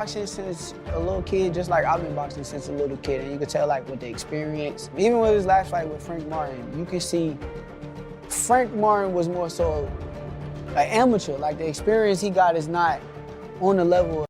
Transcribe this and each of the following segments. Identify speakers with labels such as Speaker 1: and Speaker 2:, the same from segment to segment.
Speaker 1: Boxing since a little kid, just like I've been boxing since a little kid, and you can tell like with the experience. Even with his last fight with Frank Martin, you can see Frank Martin was more so an amateur. Like the experience he got is not on the level.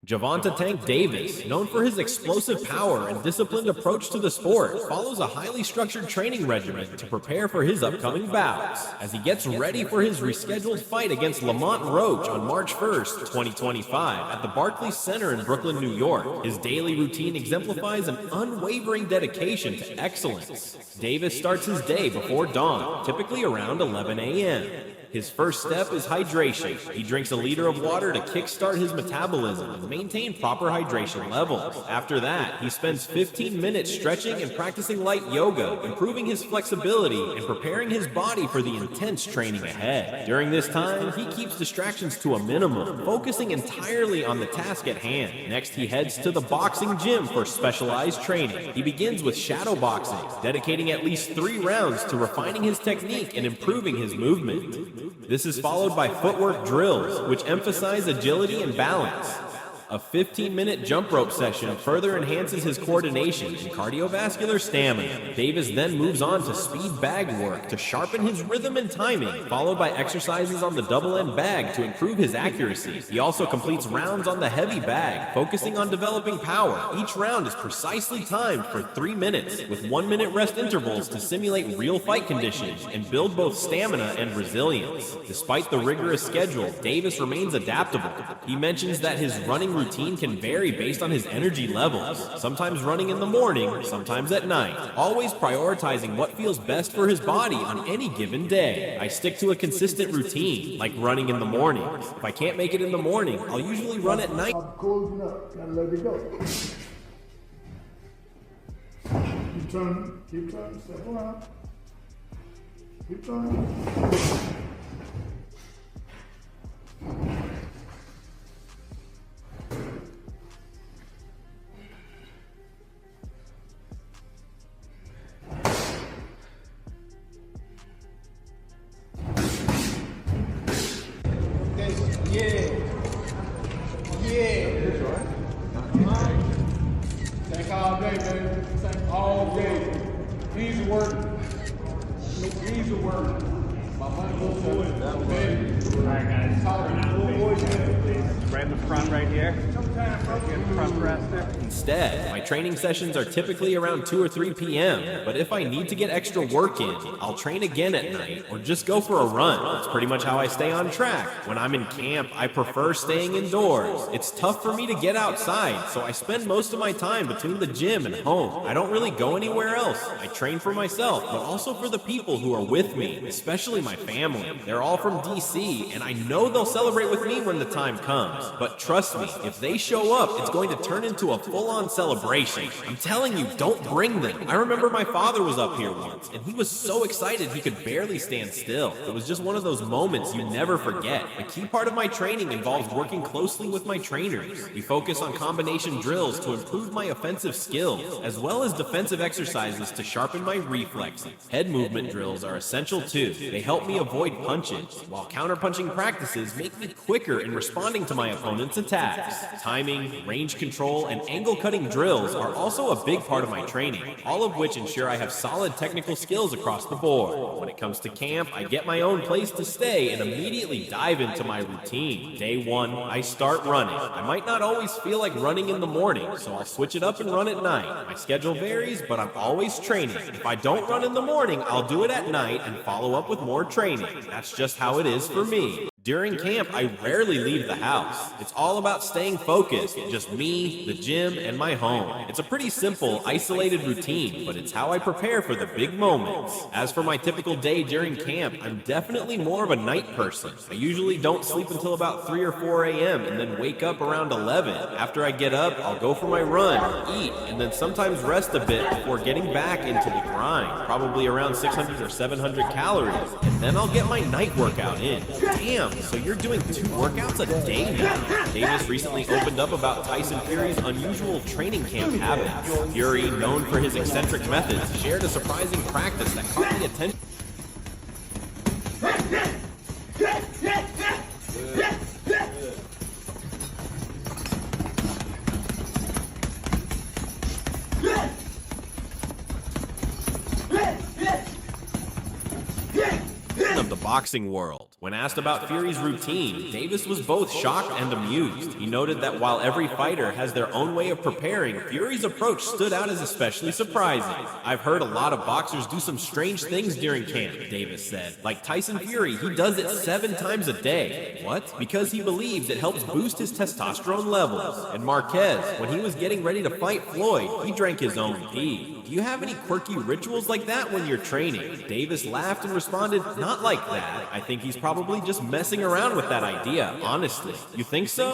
Speaker 2: Gervonta "Tank" Davis, known for his explosive power and disciplined approach to the sport, follows a highly structured training regimen to prepare for his upcoming bouts. As he gets ready for his rescheduled fight against Lamont Roach on March 1st, 2025 at the Barclays Center in Brooklyn, New York, his daily routine exemplifies an unwavering dedication to excellence. Davis starts his day before dawn, typically around 11 a.m. His first step is hydration. He drinks a liter of water to kickstart his metabolism and maintain proper hydration levels. After that, he spends 15 minutes stretching and practicing light yoga, improving his flexibility and preparing his body for the intense training ahead. During this time, he keeps distractions to a minimum, focusing entirely on the task at hand. Next, he heads to the boxing gym for specialized training. He begins with shadow boxing, dedicating at least 3 rounds to refining his technique and improving his movement. This is followed by footwork drills, which emphasize agility and balance. A 15-minute jump rope session further enhances his coordination and cardiovascular stamina. Davis then moves on to speed bag work to sharpen his rhythm and timing, followed by exercises on the double-end bag to improve his accuracy. He also completes rounds on the heavy bag, focusing on developing power. Each round is precisely timed for 3 minutes, with 1-minute rest intervals to simulate real fight conditions and build both stamina and resilience. Despite the rigorous schedule, Davis remains adaptable. He mentions that his running routine can vary based on his energy levels, sometimes running in the morning, sometimes at night, always prioritizing what feels best for his body on any given day. I stick to a consistent routine, like running in the morning. If I can't make it in the morning, I'll usually run at night.
Speaker 3: Closing up, gotta let it go. Keep turning, step around. Keep turning. Tank all day, baby. Tank all day. Easy work. Easy work. My money goes to it. All right, guys.
Speaker 4: Right in the front right here. Front rest there.
Speaker 2: Instead, my training sessions are typically around 2 or 3 p.m., but if I need to get extra work in, I'll train again at night or just go for a run. It's pretty much how I stay on track. When I'm in camp, I prefer staying indoors. It's tough for me to get outside, so I spend most of my time between the gym and home. I don't really go anywhere else. I train for myself, but also for the people who are with me, especially my family. They're all from DC, and I know they'll celebrate with me when the time comes. But trust me, if they show up, it's going to turn into a full-on celebration. I'm telling you, don't bring them. I remember my father was up here once, and he was so excited he could barely stand still. It was just one of those moments you never forget. A key part of my training involves working closely with my trainers. We focus on combination drills to improve my offensive skills, as well as defensive exercises to sharpen my reflexes. Head movement drills are essential too. They help me avoid punches, while counter-punching practices make me quicker in responding to my opponent's attacks. Timing, range control, and angle-cutting drills are also a big part of my training, all of which ensure I have solid technical skills across the board. When it comes to camp, I get my own place to stay and immediately dive into my routine. Day 1, I start running. I might not always feel like running in the morning, so I'll switch it up and run at night. My schedule varies, but I'm always training. If I don't run in the morning, I'll do it at night and follow up with more training. That's just how it is for me. During camp, I rarely leave the house. It's all about staying focused, just me, the gym, and my home. It's a pretty simple, isolated routine, but it's how I prepare for the big moments. As for my typical day during camp, I'm definitely more of a night person. I usually don't sleep until about 3 or 4 a.m. and then wake up around 11. After I get up, I'll go for my run, eat, and then sometimes rest a bit before getting back into the grind, probably around 600 or 700 calories, and then I'll get my night workout in. Damn! So you're doing 2 workouts a day now. Davis recently opened up about Tyson Fury's unusual training camp habits. Fury, known for his eccentric methods, shared a surprising practice that caught the attention. boxing world. When asked about Fury's routine, Davis was both shocked and amused. He noted that while every fighter has their own way of preparing, Fury's approach stood out as especially surprising. I've heard a lot of boxers do some strange things during camp, Davis said. Like Tyson Fury, he does it 7 times a day. What? Because he believes it helps boost his testosterone levels. And Marquez, when he was getting ready to fight Floyd, he drank his own pee. Do you have any quirky rituals like that when you're training? Davis laughed and responded, not like that. I think he's probably just messing around with that idea, honestly. You think so?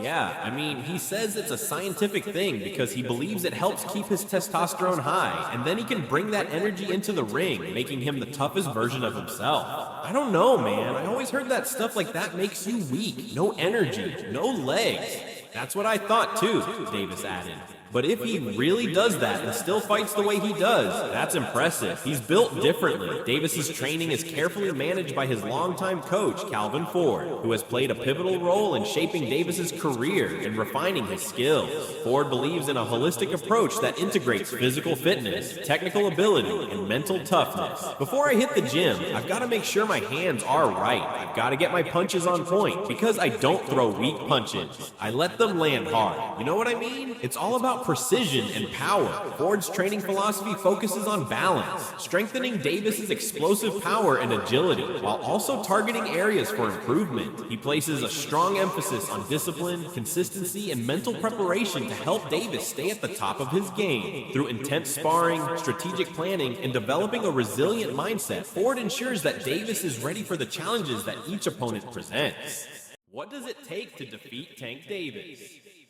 Speaker 2: Yeah, I mean, he says it's a scientific thing because he believes it helps keep his testosterone high, and then he can bring that energy into the ring, making him the toughest version of himself. I don't know, man. I always heard that stuff like that makes you weak. No energy, no legs. That's what I thought too, Davis added. But if he really does that and still fights the way he does, that's impressive. He's built differently. Davis's training is carefully managed by his longtime coach, Calvin Ford, who has played a pivotal role in shaping Davis's career and refining his skills. Ford believes in a holistic approach that integrates physical fitness, technical ability, and mental toughness. Before I hit the gym, I've got to make sure my hands are right. I've got to get my punches on point because I don't throw weak punches. I let them land hard. You know what I mean? It's all about precision and power. Ford's training philosophy focuses on balance, strengthening Davis's explosive power and agility, while also targeting areas for improvement. He places a strong emphasis on discipline, consistency, and mental preparation to help Davis stay at the top of his game. Through intense sparring, strategic planning, and developing a resilient mindset, Ford ensures that Davis is ready for the challenges that each opponent presents. What does it take to defeat Tank Davis?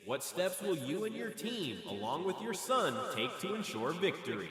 Speaker 2: What steps will you and your team, along with your son, take to ensure victory?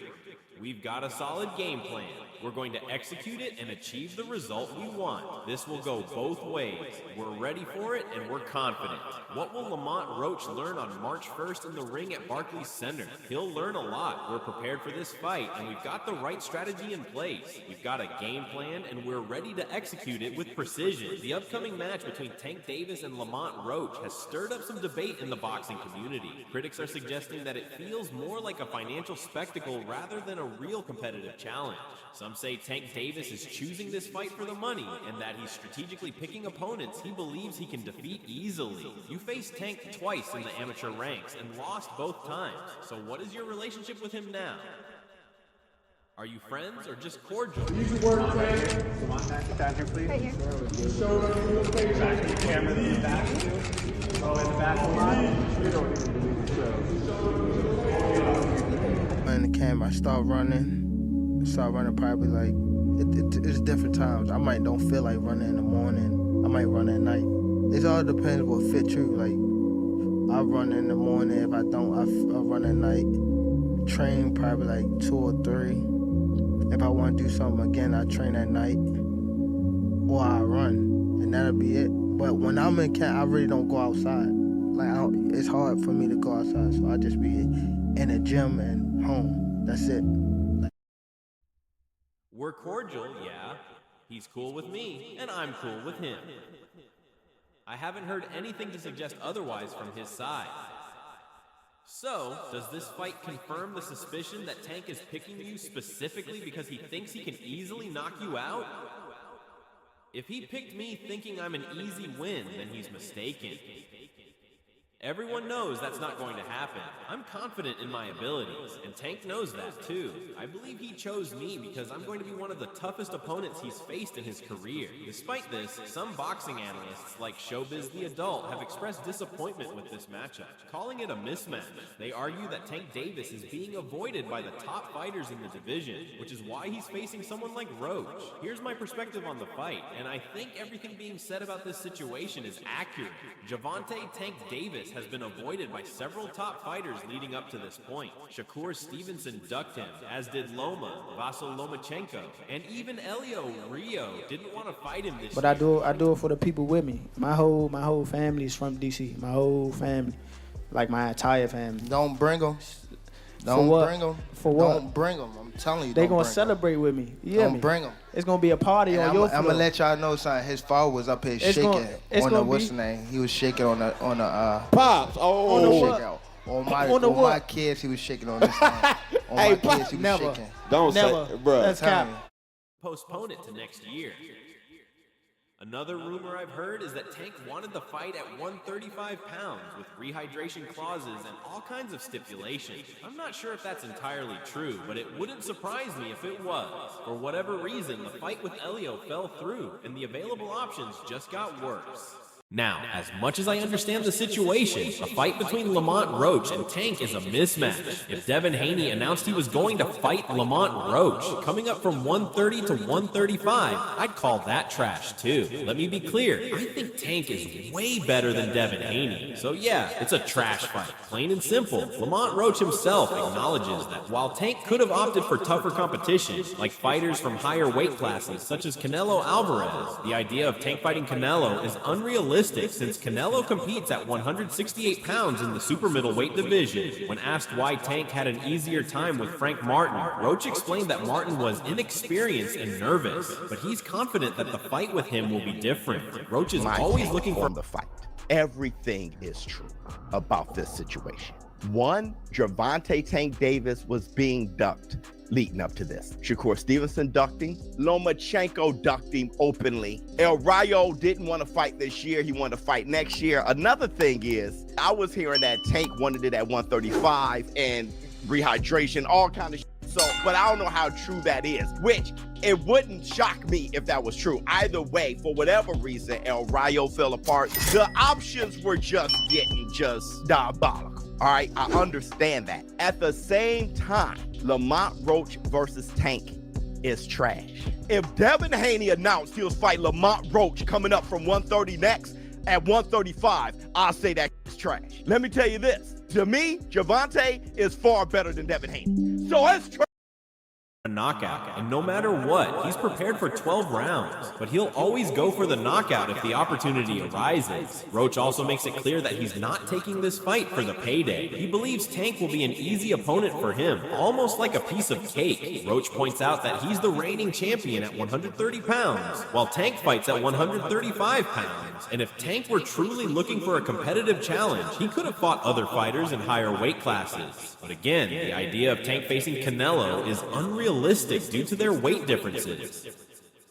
Speaker 2: We've got a solid game plan. We're going to execute it and achieve the result we want. This will go both ways. We're ready for it and we're confident. What will Lamont Roach learn on March 1st in the ring at Barclays Center? He'll learn a lot. We're prepared for this fight and we've got the right strategy in place. We've got a game plan and we're ready to execute it with precision. The upcoming match between Tank Davis and Lamont Roach has stirred up some debate in the boxing community. Critics are suggesting that it feels more like a financial spectacle rather than a real competitive challenge. Some say Tank Davis is choosing this fight for the money and that he's strategically picking opponents he believes he can defeat easily. You faced Tank twice in the amateur ranks and lost both times. So what is your relationship with him now? Are you friends or just cordial?
Speaker 3: Easy work, Tank.
Speaker 4: Come on, Matt, get down here, please.
Speaker 5: Right here.
Speaker 3: Shoulder to the face.
Speaker 4: Back to the camera in the back. Oh, in the back of the line.
Speaker 3: You don't even believe yourself.
Speaker 6: In the camp, I start running probably like, it's different times. I might don't feel like running in the morning. I might run at night. It all depends what fits you. Like, I run in the morning. If I don't, I run at night. Train probably like 2 or 3. If I want to do something again, I train at night. Or I run, and that'll be it. But when I'm in camp, I really don't go outside. Like, it's hard for me to go outside, so I just be in the gym and home. That's it.
Speaker 2: We're cordial, yeah. He's cool with me, and I'm cool with him. I haven't heard anything to suggest otherwise from his side. So, does this fight confirm the suspicion that Tank is picking you specifically because he thinks he can easily knock you out? If he picked me thinking I'm an easy win, then he's mistaken. Everyone knows that's not going to happen. I'm confident in my abilities, and Tank knows that too. I believe he chose me because I'm going to be one of the toughest opponents he's faced in his career. Despite this, some boxing analysts like Showbiz the Adult have expressed disappointment with this matchup, calling it a mismatch. They argue that Tank Davis is being avoided by the top fighters in the division, which is why he's facing someone like Roach. Here's my perspective on the fight, and I think everything being said about this situation is accurate. Gervonta Tank Davis has been avoided by several top fighters leading up to this point. Shakur Stevenson ducked him, as did Loma, Vasyl Lomachenko, and even Elio Rio didn't want to fight him this
Speaker 1: But
Speaker 2: year.
Speaker 1: I do it for the people with me. My whole family is from DC. My whole family, like my entire family.
Speaker 6: Don't bring them.
Speaker 1: For what?
Speaker 6: Bring them.
Speaker 1: For what?
Speaker 6: Don't bring them. I'm telling you,
Speaker 1: They
Speaker 6: don't
Speaker 1: gonna
Speaker 6: bring 'em.
Speaker 1: celebrate with me. You hear
Speaker 6: Don't
Speaker 1: me?
Speaker 6: bring them.
Speaker 1: It's gonna be a party on your floor.
Speaker 6: I'm gonna let y'all know something. His father was up here
Speaker 1: It's
Speaker 6: shaking
Speaker 1: gonna- it's
Speaker 6: on the
Speaker 1: gonna
Speaker 6: what's
Speaker 1: be-
Speaker 6: the name? He was shaking on the
Speaker 3: Pops.
Speaker 1: On the what?
Speaker 6: shaking on my
Speaker 1: On the
Speaker 6: on my
Speaker 1: what?
Speaker 6: kids. He was shaking on this thing. On
Speaker 1: Hey,
Speaker 6: my
Speaker 1: Pop,
Speaker 6: kids, he was
Speaker 1: never.
Speaker 6: shaking.
Speaker 3: Don't
Speaker 1: Never.
Speaker 3: say, bruh.
Speaker 1: That's
Speaker 6: Tell
Speaker 1: cap.
Speaker 6: me.
Speaker 2: Postpone it to next year. Another rumor I've heard is that Tank wanted the fight at 135 pounds with rehydration clauses and all kinds of stipulations. I'm not sure if that's entirely true, but it wouldn't surprise me if it was. For whatever reason, the fight with Elio fell through, and the available options just got worse. Now, as much as I understand the situation, the fight between Lamont Roach and Tank is a mismatch. If Devin Haney announced he was going to fight Lamont Roach, coming up from 130 to 135, I'd call that trash too. Let me be clear, I think Tank is way better than Devin Haney. So yeah, it's a trash fight, plain and simple. Lamont Roach himself acknowledges that while Tank could have opted for tougher competition, like fighters from higher weight classes such as Canelo Alvarez, the idea of Tank fighting Canelo is unrealistic since Canelo competes at 168 pounds in the super middleweight division. When asked why Tank had an easier time with Frank Martin, Roach explained that Martin was inexperienced and nervous, but he's confident that the fight with him will be different. Roach is always looking for
Speaker 5: the fight. Everything is true about this situation. One, Gervonta Tank Davis was being ducked leading up to this. Shakur Stevenson ducked him. Lomachenko ducked him openly. El Rayo didn't want to fight this year. He wanted to fight next year. Another thing is, I was hearing that Tank wanted it at 135 and rehydration, all kind of shit. So, but I don't know how true that is, which it wouldn't shock me if that was true. Either way, for whatever reason, El Rayo fell apart. The options were just getting diabolical. All right, I understand that. At the same time, Lamont Roach versus Tank is trash. If Devin Haney announced he was fighting Lamont Roach coming up from 130 next at 135, I'll say that is trash. Let me tell you this. To me, Gervonta is far better than Devin Haney. So it's trash.
Speaker 2: A knockout, and no matter what, he's prepared for 12 rounds, but he'll always go for the knockout if the opportunity arises. Roach also makes it clear that he's not taking this fight for the payday. He believes Tank will be an easy opponent for him, almost like a piece of cake. Roach points out that he's the reigning champion at 130 pounds, while Tank fights at 135 pounds, and if Tank were truly looking for a competitive challenge, he could have fought other fighters in higher weight classes. But again, the idea of Tank facing Canelo is unrealistic due to their weight differences.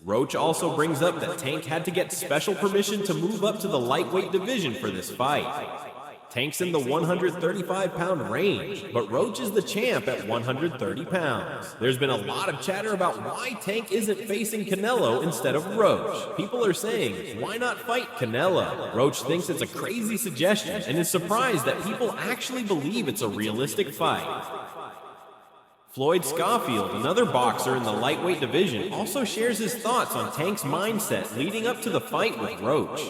Speaker 2: Roach also brings up that Tank had to get special permission to move up to the lightweight division for this fight. Tank's in the 135-pound range, but Roach is the champ at 130 pounds. There's been a lot of chatter about why Tank isn't facing Canelo instead of Roach. People are saying, why not fight Canelo? Roach thinks it's a crazy suggestion and is surprised that people actually believe it's a realistic fight. Floyd Schofield, another boxer in the lightweight division, also shares his thoughts on Tank's mindset leading up to the fight with Roach.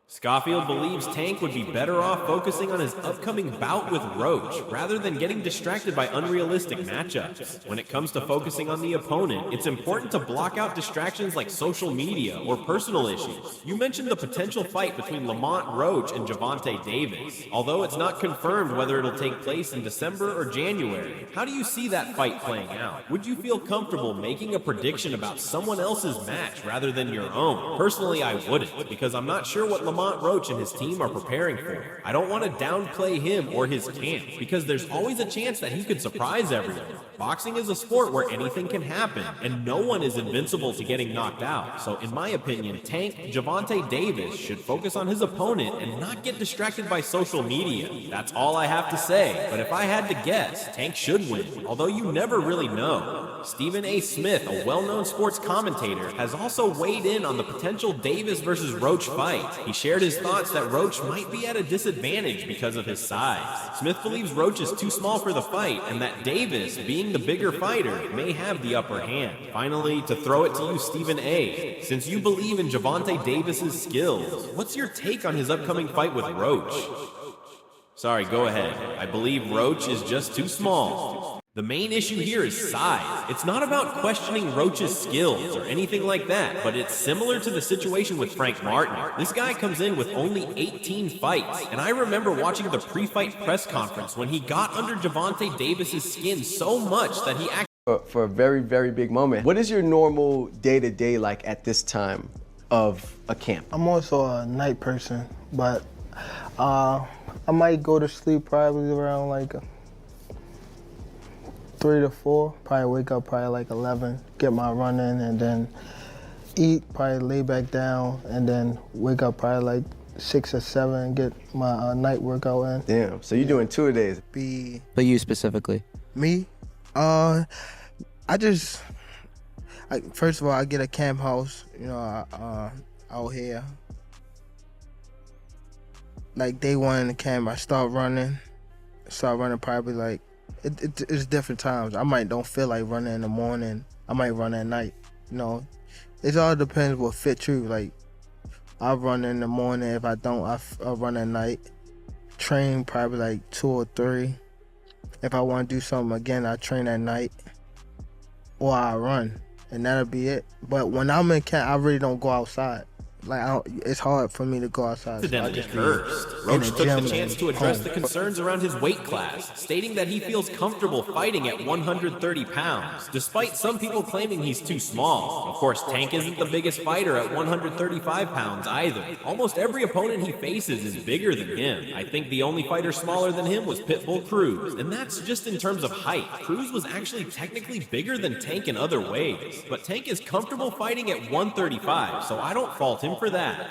Speaker 2: Schofield believes Tank would be better off focusing on his upcoming bout with Roach rather than getting distracted by unrealistic matchups. When it comes to focusing on the opponent, it's important to block out distractions like social media or personal issues. You mentioned the potential fight between Lamont Roach and Gervonta Davis. Although it's not confirmed whether it'll take place in December or January, how do you see that fight playing out? Would you feel comfortable making a prediction about someone else's match rather than your own? Personally, I wouldn't, because I'm not sure what Lamont Roach and his team are preparing for. I don't want to downplay him or his camp, because there's always a chance that he could surprise everyone. Boxing is a sport where anything can happen, and no one is invincible to getting knocked out. So in my opinion, Tank Gervonta Davis should focus on his opponent and not get distracted by social media. That's all I have to say, but if I had to guess, Tank should win, although you never really know. Stephen A. Smith, a well-known sports commentator, has also weighed in on the potential Davis versus Roach fight. He shared his thoughts that Roach might be at a disadvantage because of his size. Smith believes Roach is too small for the fight, and that Davis, being the bigger fighter, may have the upper hand. Finally, to throw it to you, Stephen A., since you believe in Gervonta Davis's skills, what's your take on his upcoming fight with Roach? Sorry, go ahead. I believe Roach is just too small. The main issue here is size. It's not about questioning Roach's skills or anything like that, but it's similar to the situation with Frank Martin. This guy comes in with only 18 fights, and I remember watching the pre-fight press conference when he got under Gervonta Davis's skin so much that he actually...
Speaker 7: For a very, very big moment. What is your normal day-to-day like at this time of a camp?
Speaker 6: I'm also a night person, but I might go to sleep probably around like 3 to 4, probably wake up probably like 11, get my run in, and then eat, probably lay back down, and then wake up probably like 6 or 7 and get my night workout in.
Speaker 7: Damn, so you're doing 2-a-days.
Speaker 8: But you specifically?
Speaker 6: Me? First of all, I get a camp house, out here. Like day one in the camp, I start running probably like, it's different times. I might don't feel like running in the morning. I might run at night, It all depends what fits you. Like, I run in the morning. If I don't, I'll run at night. Train probably like 2 or 3. If I want to do something again, I train at night. Or I run. And that'll be it. But when I'm in camp, I really don't go outside. Like, it's hard for me to go outside.
Speaker 2: Accidentally cursed. Roach took the chance to address the concerns around his weight class, stating that he feels comfortable fighting at 130 pounds, despite some people claiming he's too small. Of course, Tank isn't the biggest fighter at 135 pounds either. Almost every opponent he faces is bigger than him. I think the only fighter smaller than him was Pitbull Cruz, and that's just in terms of height. Cruz was actually technically bigger than Tank in other ways, but Tank is comfortable fighting at 135, so I don't fault him for that.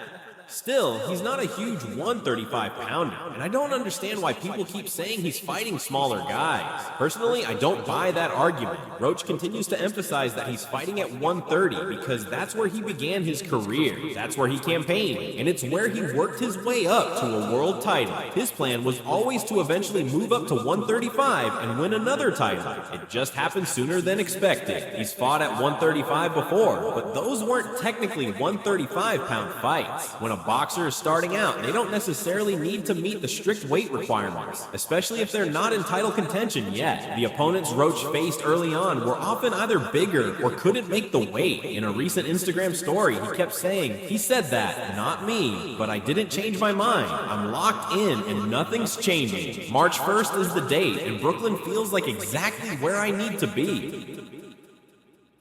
Speaker 2: Still, he's not a huge 135-pounder, and I don't understand why people keep saying he's fighting smaller guys. Personally, I don't buy that argument. Roach continues to emphasize that he's fighting at 130 because that's where he began his career, that's where he campaigned, and it's where he worked his way up to a world title. His plan was always to eventually move up to 135 and win another title. It just happened sooner than expected. He's fought at 135 before, but those weren't technically 135-pound fights. When a boxer is starting out, they don't necessarily need to meet the strict weight requirements, especially if they're not in title contention yet. The opponents Roach faced early on were often either bigger or couldn't make the weight. In a recent Instagram story, he kept saying, "He said that, not me, but I didn't change my mind. I'm locked in and nothing's changing. March 1st is the date, and Brooklyn feels like exactly where I need to be."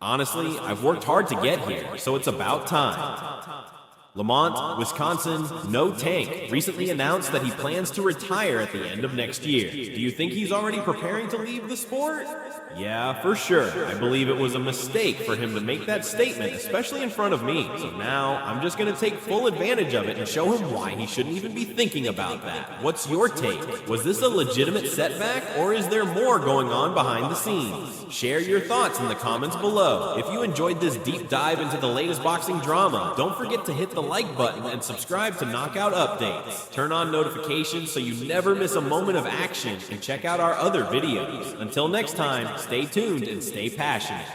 Speaker 2: Honestly, I've worked hard to get here, so it's about time. Lamont, Wisconsin, no Tank, recently announced that he plans to retire at the end of next year. Do you think he's already preparing to leave the sport? Yeah, for sure. I believe it was a mistake for him to make that statement, especially in front of me. So now, I'm just gonna take full advantage of it and show him why he shouldn't even be thinking about that. What's your take? Was this a legitimate setback, or is there more going on behind the scenes? Share your thoughts in the comments below. If you enjoyed this deep dive into the latest boxing drama, don't forget to hit the like button and subscribe to Knockout Updates. Turn on notifications so you never miss a moment of action, and check out our other videos. Until next time, stay tuned and stay passionate.